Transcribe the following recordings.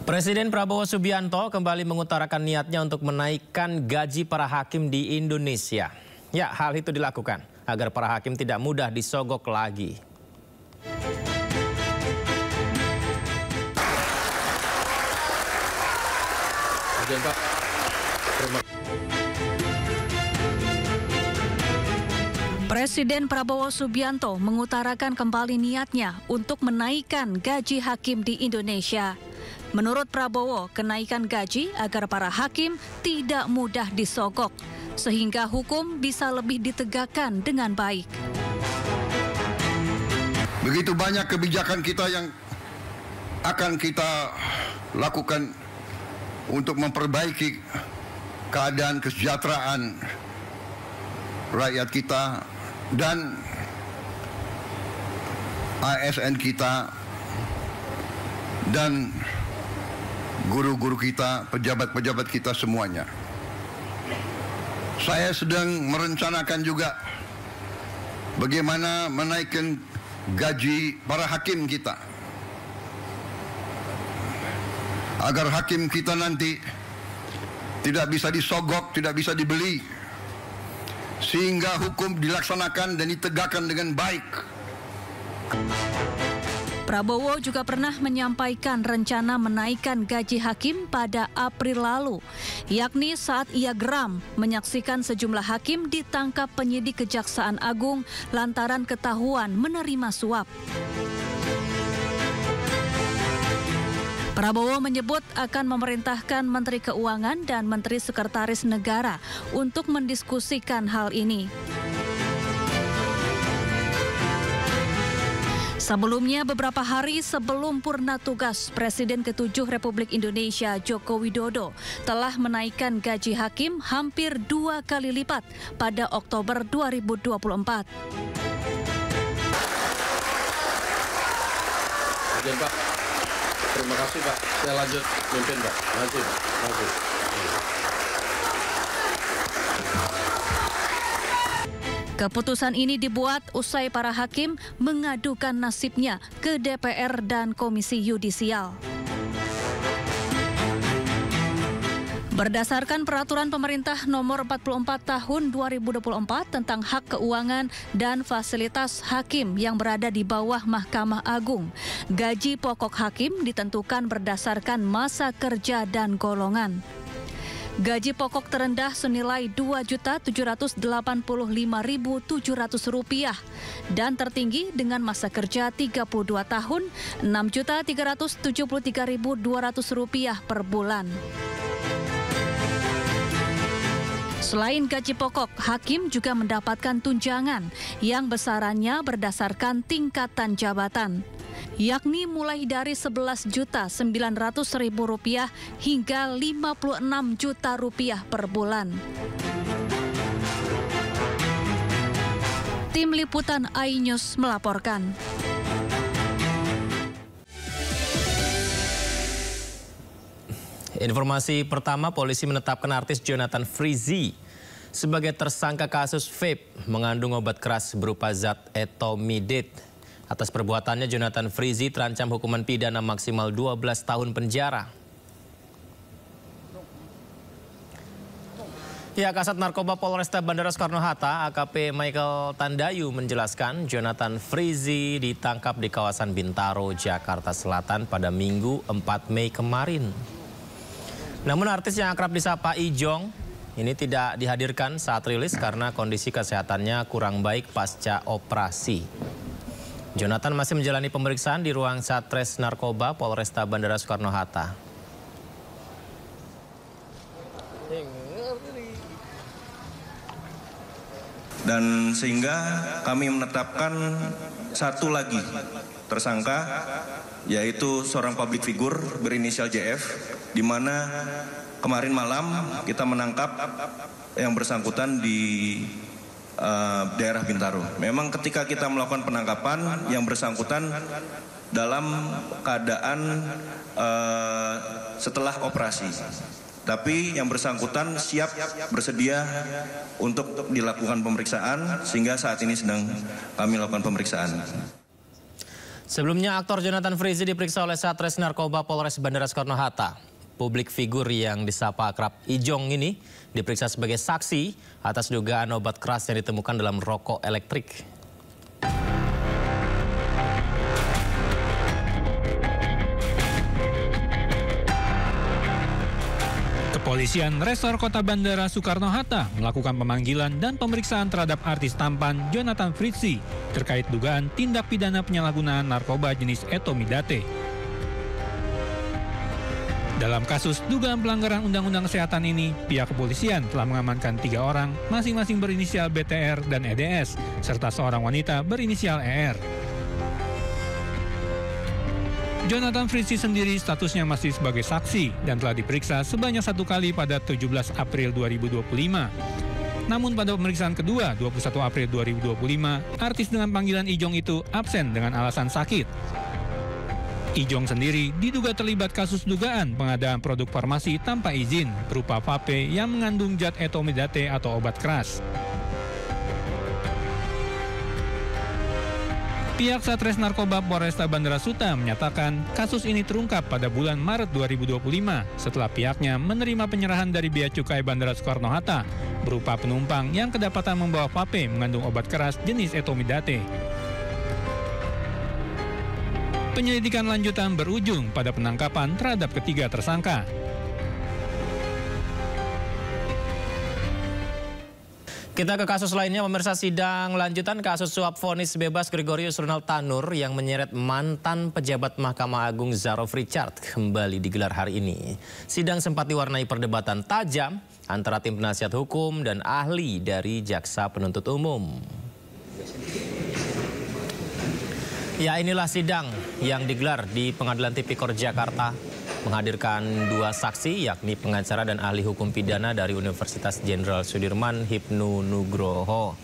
Presiden Prabowo Subianto kembali mengutarakan niatnya untuk menaikkan gaji para hakim di Indonesia. Ya, hal itu dilakukan agar para hakim tidak mudah disogok lagi. Presiden Prabowo Subianto mengutarakan kembali niatnya untuk menaikkan gaji hakim di Indonesia. Menurut Prabowo, kenaikan gaji agar para hakim tidak mudah disogok, sehingga hukum bisa lebih ditegakkan dengan baik. Begitu banyak kebijakan kita yang akan kita lakukan untuk memperbaiki keadaan kesejahteraan rakyat kita dan ASN kita dan guru-guru kita, pejabat-pejabat kita semuanya. Saya sedang merencanakan juga bagaimana menaikkan gaji para hakim kita, agar hakim kita nanti tidak bisa disogok, tidak bisa dibeli, sehingga hukum dilaksanakan dan ditegakkan dengan baik. Prabowo juga pernah menyampaikan rencana menaikkan gaji hakim pada April lalu, yakni saat ia geram menyaksikan sejumlah hakim ditangkap penyidik Kejaksaan Agung lantaran ketahuan menerima suap. Prabowo menyebut akan memerintahkan Menteri Keuangan dan Menteri Sekretaris Negara untuk mendiskusikan hal ini. Sebelumnya, beberapa hari sebelum purna tugas, Presiden ke-7 Republik Indonesia Joko Widodo telah menaikkan gaji hakim hampir 2 kali lipat pada Oktober 2024. Pak, terima kasih Pak. Saya lanjut mimpin Pak. Lanjut. Keputusan ini dibuat usai para hakim mengadukan nasibnya ke DPR dan Komisi Yudisial. Berdasarkan Peraturan Pemerintah Nomor 44 Tahun 2024 tentang hak keuangan dan fasilitas hakim yang berada di bawah Mahkamah Agung, gaji pokok hakim ditentukan berdasarkan masa kerja dan golongan. Gaji pokok terendah senilai Rp2.785.700 dan tertinggi dengan masa kerja 32 tahun Rp6.373.200 per bulan. Selain gaji pokok, hakim juga mendapatkan tunjangan yang besarannya berdasarkan tingkatan jabatan, yakni mulai dari Rp11.900.000 hingga Rp56 juta per bulan. Tim Liputan iNews melaporkan. Informasi pertama, polisi menetapkan artis Jonathan Frizzy sebagai tersangka kasus vape mengandung obat keras berupa zat etomidate. Atas perbuatannya, Jonathan Frizzy terancam hukuman pidana maksimal 12 tahun penjara. Ya, Kasat Narkoba Polresta Bandara Soekarno-Hatta, AKP Michael Tandayu menjelaskan Jonathan Frizzy ditangkap di kawasan Bintaro, Jakarta Selatan pada Minggu 4 Mei kemarin. Namun artis yang akrab disapa Ijong ini tidak dihadirkan saat rilis karena kondisi kesehatannya kurang baik pasca operasi. Jonathan masih menjalani pemeriksaan di ruang Satres Narkoba Polresta Bandara Soekarno-Hatta. Dan sehingga kami menetapkan satu lagi tersangka, yaitu seorang public figure berinisial JF, di mana kemarin malam kita menangkap yang bersangkutan di daerah Bintaro. Memang ketika kita melakukan penangkapan, yang bersangkutan dalam keadaan setelah operasi. Tapi yang bersangkutan siap bersedia untuk dilakukan pemeriksaan, sehingga saat ini sedang kami lakukan pemeriksaan. Sebelumnya, aktor Jonathan Frizzy diperiksa oleh Satres Narkoba Polres Bandara Soekarno-Hatta. Publik figur yang disapa akrab Ijong ini diperiksa sebagai saksi atas dugaan obat keras yang ditemukan dalam rokok elektrik. Kepolisian Resor Kota Bandara Soekarno-Hatta melakukan pemanggilan dan pemeriksaan terhadap artis tampan Jonathan Frizzy terkait dugaan tindak pidana penyalahgunaan narkoba jenis etomidate. Dalam kasus dugaan pelanggaran Undang-Undang Kesehatan ini, pihak kepolisian telah mengamankan 3 orang, masing-masing berinisial BTR dan EDS, serta seorang wanita berinisial ER. Jonathan Frizzy sendiri statusnya masih sebagai saksi dan telah diperiksa sebanyak 1 kali pada 17 April 2025. Namun pada pemeriksaan kedua 21 April 2025, artis dengan panggilan Ijong itu absen dengan alasan sakit. Ijong sendiri diduga terlibat kasus dugaan pengadaan produk farmasi tanpa izin berupa vape yang mengandung zat etomidate atau obat keras. Pihak Satres Narkoba Polresta Bandara Suta menyatakan kasus ini terungkap pada bulan Maret 2025 setelah pihaknya menerima penyerahan dari Bea Cukai Bandara Soekarno-Hatta berupa penumpang yang kedapatan membawa vape mengandung obat keras jenis etomidate. Penyelidikan lanjutan berujung pada penangkapan terhadap ketiga tersangka. Kita ke kasus lainnya, pemirsa. Sidang lanjutan kasus suap vonis bebas Gregorius Ronald Tanur yang menyeret mantan pejabat Mahkamah Agung Zarof Richard kembali digelar hari ini. Sidang sempat diwarnai perdebatan tajam antara tim penasihat hukum dan ahli dari Jaksa Penuntut Umum. Ya, inilah sidang yang digelar di Pengadilan Tipikor Jakarta. Menghadirkan 2 saksi, yakni pengacara dan ahli hukum pidana dari Universitas Jenderal Sudirman, Hipnu Nugroho.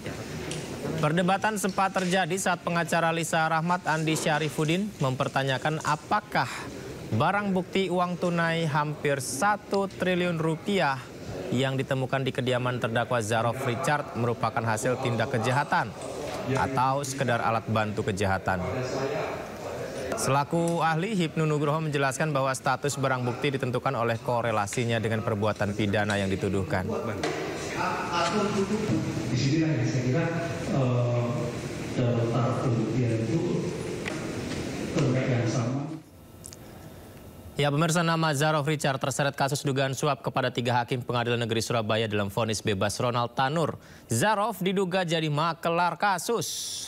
Perdebatan sempat terjadi saat pengacara Lisa Rahmat Andi Syarifuddin mempertanyakan apakah barang bukti uang tunai hampir 1 triliun rupiah yang ditemukan di kediaman terdakwa Zarof Richard merupakan hasil tindak kejahatan atau sekedar alat bantu kejahatan. Selaku ahli, Hipnu Nugroho menjelaskan bahwa status barang bukti ditentukan oleh korelasinya dengan perbuatan pidana yang dituduhkan. Di sini saya kira para pembuktian itu yang sama. Ya, pemirsa, nama Zarof Richard terseret kasus dugaan suap kepada 3 hakim Pengadilan Negeri Surabaya dalam vonis bebas Ronald Tanur. Zarof diduga jadi makelar kasus.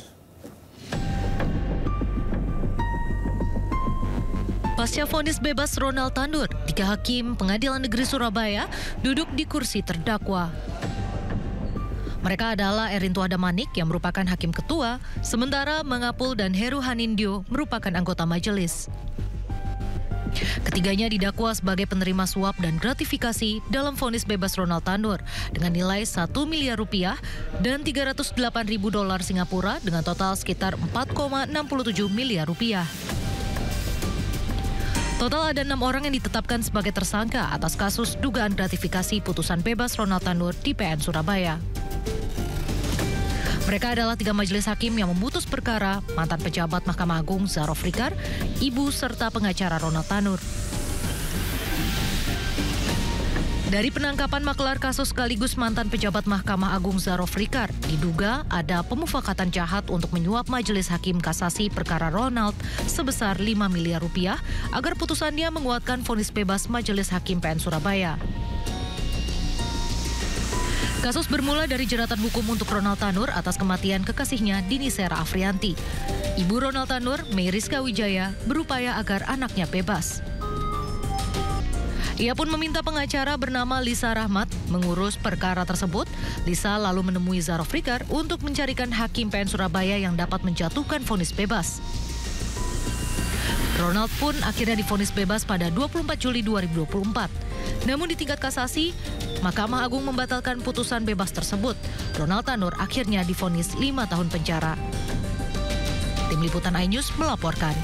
Pasca vonis bebas Ronald Tanur, 3 hakim Pengadilan Negeri Surabaya duduk di kursi terdakwa. Mereka adalah Erinto Adamanik yang merupakan hakim ketua, sementara Mangapul dan Heru Hanindyo merupakan anggota majelis. Ketiganya didakwa sebagai penerima suap dan gratifikasi dalam vonis bebas Ronald Tanur dengan nilai 1 miliar rupiah dan 308.000 dolar Singapura dengan total sekitar 4,67 miliar rupiah. Total ada 6 orang yang ditetapkan sebagai tersangka atas kasus dugaan gratifikasi putusan bebas Ronald Tanur di PN Surabaya. Mereka adalah 3 majelis hakim yang memutus perkara mantan pejabat Mahkamah Agung Zarof Richard, ibu serta pengacara Ronald Tanur. Dari penangkapan makelar kasus sekaligus mantan pejabat Mahkamah Agung Zarof Richard, diduga ada pemufakatan jahat untuk menyuap majelis hakim kasasi perkara Ronald sebesar 5 miliar rupiah agar putusannya menguatkan vonis bebas majelis hakim PN Surabaya. Kasus bermula dari jeratan hukum untuk Ronald Tanur atas kematian kekasihnya Dini Sera Afrianti. Ibu Ronald Tanur, Meriska Wijaya, berupaya agar anaknya bebas. Ia pun meminta pengacara bernama Lisa Rahmat mengurus perkara tersebut. Lisa lalu menemui Zarof Richard untuk mencarikan hakim PN Surabaya yang dapat menjatuhkan vonis bebas. Ronald pun akhirnya divonis bebas pada 24 Juli 2024. Namun di tingkat kasasi, Mahkamah Agung membatalkan putusan bebas tersebut. Ronald Tanur akhirnya divonis 5 tahun penjara. Tim Liputan iNews melaporkan.